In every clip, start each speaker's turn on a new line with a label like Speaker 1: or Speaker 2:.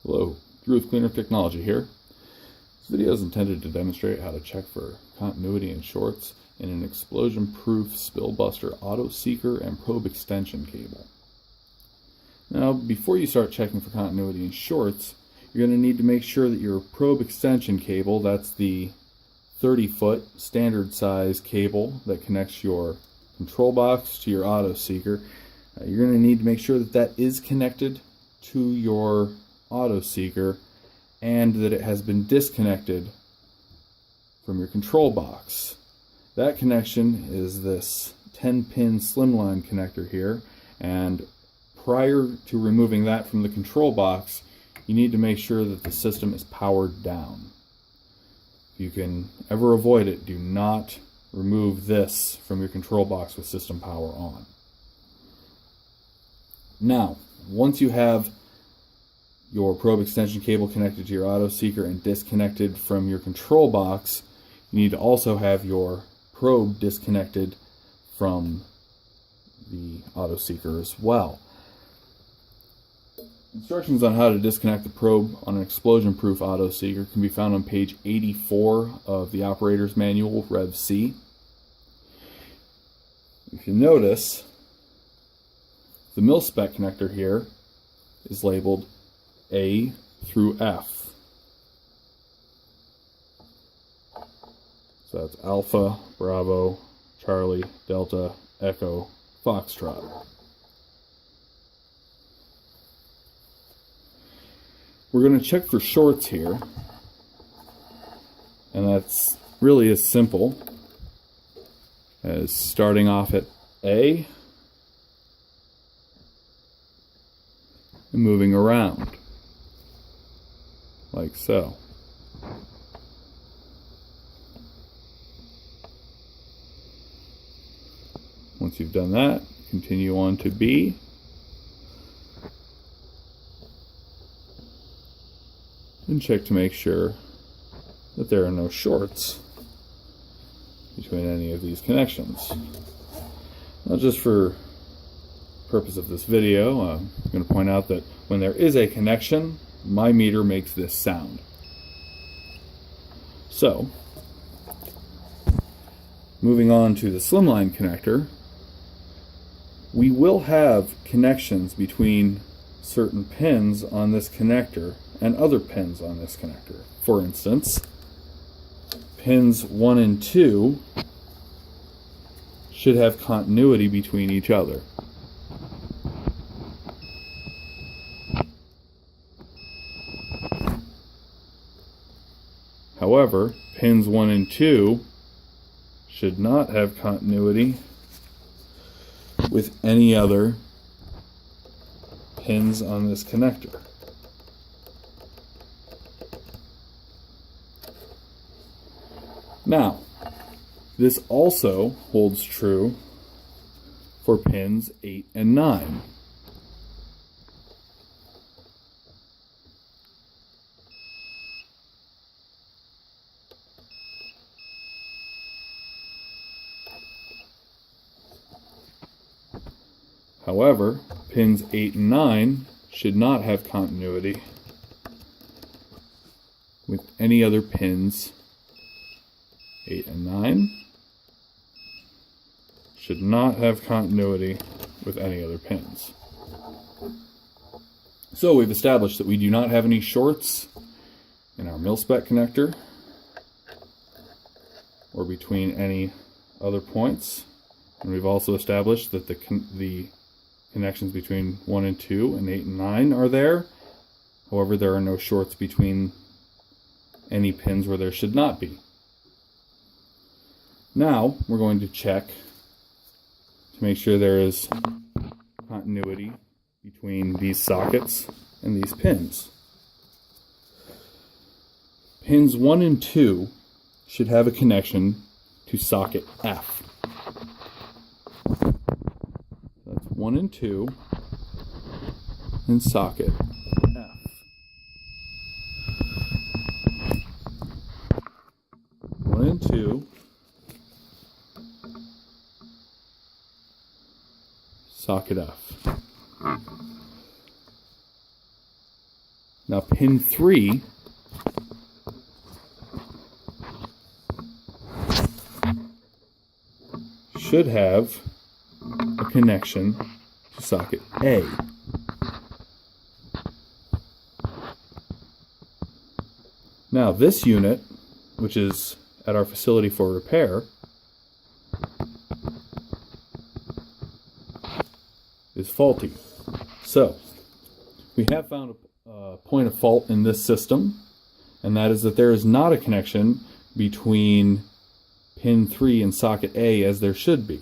Speaker 1: Hello, Drew with Cleaner Technology here. This video is intended to demonstrate how to check for continuity and shorts in an explosion-proof spill-buster auto seeker and probe extension cable. Now, before you start checking for continuity and shorts, you're going to need to make sure that your probe extension cable, that's the 30-foot standard size cable that connects your control box to your auto seeker, you're going to need to make sure that that is connected to your auto seeker and that it has been disconnected from your control box. That connection is this 10-pin slimline connector here, and prior to removing that from the control box, you need to make sure that the system is powered down. If you can ever avoid it, do not remove this from your control box with system power on. Now, once you have your probe extension cable connected to your auto seeker and disconnected from your control box, you need to also have your probe disconnected from the auto seeker as well. Instructions on how to disconnect the probe on an explosion-proof auto seeker can be found on page 84 of the operator's manual, Rev C. If you notice, the mil-spec connector here is labeled A through F. So that's Alpha, Bravo, Charlie, Delta, Echo, Foxtrot. We're going to check for shorts here, and that's really as simple as starting off at A and moving around like so. Once you've done that, continue on to B. And check to make sure that there are no shorts between any of these connections. Now, just for purpose of this video, I'm going to point out that when there is a connection, my meter makes this sound. So, moving on to the slimline connector, we will have connections between certain pins on this connector and other pins on this connector. For instance, pins 1 and 2 should have continuity between each other. However, pins 1 and 2 should not have continuity with any other pins on this connector. Now, this also holds true for pins 8 and 9. However, pins 8 and 9 should not have continuity with any other pins. 8 and 9 should not have continuity with any other pins. So we've established that we do not have any shorts in our mil-spec connector or between any other points. And we've also established that the connections between 1 and 2 and 8 and 9 are there. However, there are no shorts between any pins where there should not be. Now, we're going to check to make sure there is continuity between these sockets and these pins. Pins 1 and 2 should have a connection to socket F. That's 1 and 2 and socket F. 1 and 2 socket F. Now pin 3 should have a connection to socket A. Now this unit, which is at our facility for repair, is faulty. So we have found a point of fault in this system, and that is that there is not a connection between pin 3 and socket A as there should be.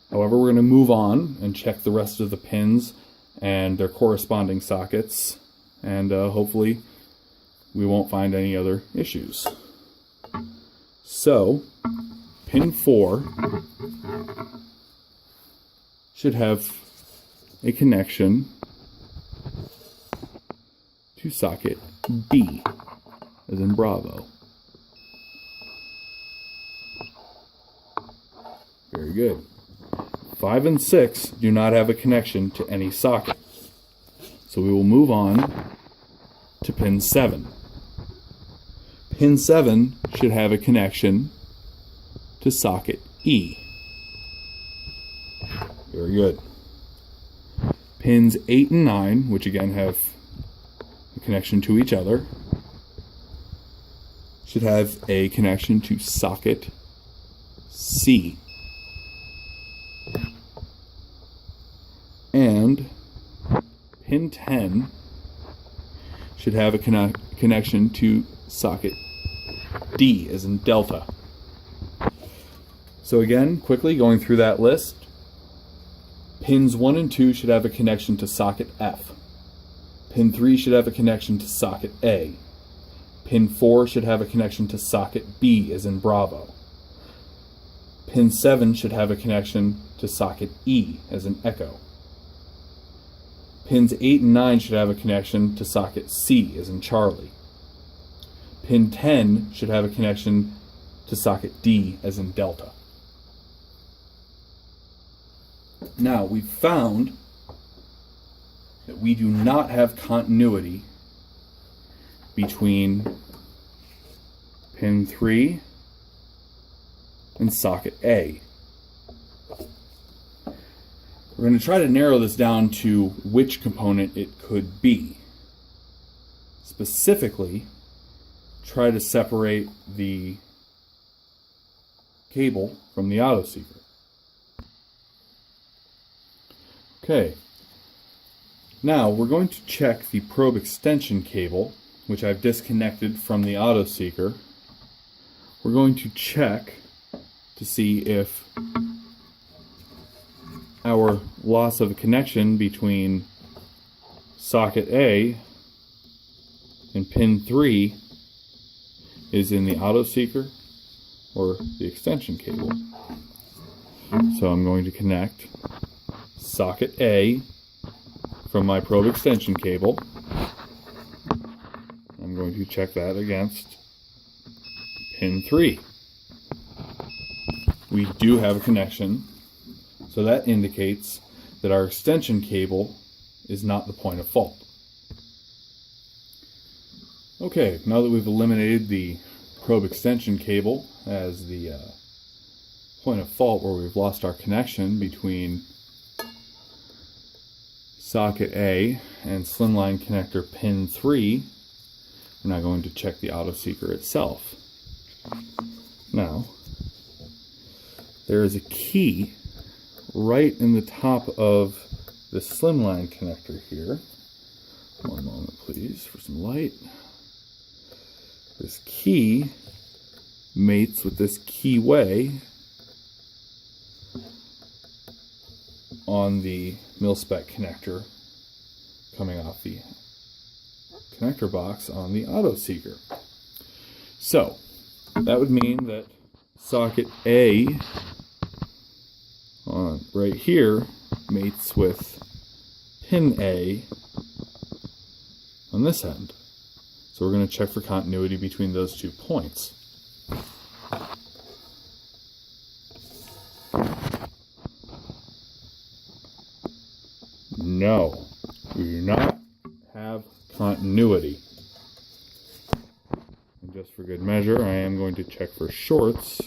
Speaker 1: However, we're going to move on and check the rest of the pins and their corresponding sockets, and hopefully we won't find any other issues. So, pin 4 should have a connection to socket B, as in Bravo. Very good. 5 and 6 do not have a connection to any socket. So we will move on to pin 7. Pin 7 should have a connection to socket E. Very good. Pins 8 and 9, which again have a connection to each other, should have a connection to socket C. And pin 10 should have a connection to socket D, as in Delta. So again, quickly going through that list, pins 1 and 2 should have a connection to socket F. Pin 3 should have a connection to socket A. Pin 4 should have a connection to socket B, as in Bravo. Pin 7 should have a connection to socket E, as in Echo. Pins 8 and 9 should have a connection to socket C, as in Charlie. Pin 10 should have a connection to socket D, as in Delta. Now, we've found that we do not have continuity between pin 3 and socket A. We're going to try to narrow this down to which component it could be. Specifically, try to separate the cable from the auto seeker. Okay, now we're going to check the probe extension cable, which I've disconnected from the auto seeker. We're going to check to see if our loss of a connection between socket A and pin 3 is in the auto seeker or the extension cable. So I'm going to connect socket A from my probe extension cable. I'm going to check that against pin 3. We do have a connection, so that indicates that our extension cable is not the point of fault. Okay, now that we've eliminated the probe extension cable as the point of fault where we've lost our connection between socket A and slimline connector pin 3, we're now going to check the auto seeker itself. Now, there is a key right in the top of the slimline connector here. One moment please for some light. This key mates with this keyway on the mil-spec connector coming off the connector box on the auto seeker. So that would mean that socket A right here mates with pin A on this end. So we're going to check for continuity between those 2 points. No, we do not have continuity. And just for good measure, I am going to check for shorts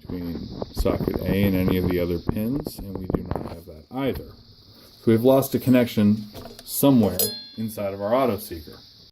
Speaker 1: between socket A and any of the other pins, and we do not have that either. So we've lost a connection somewhere inside of our auto seeker.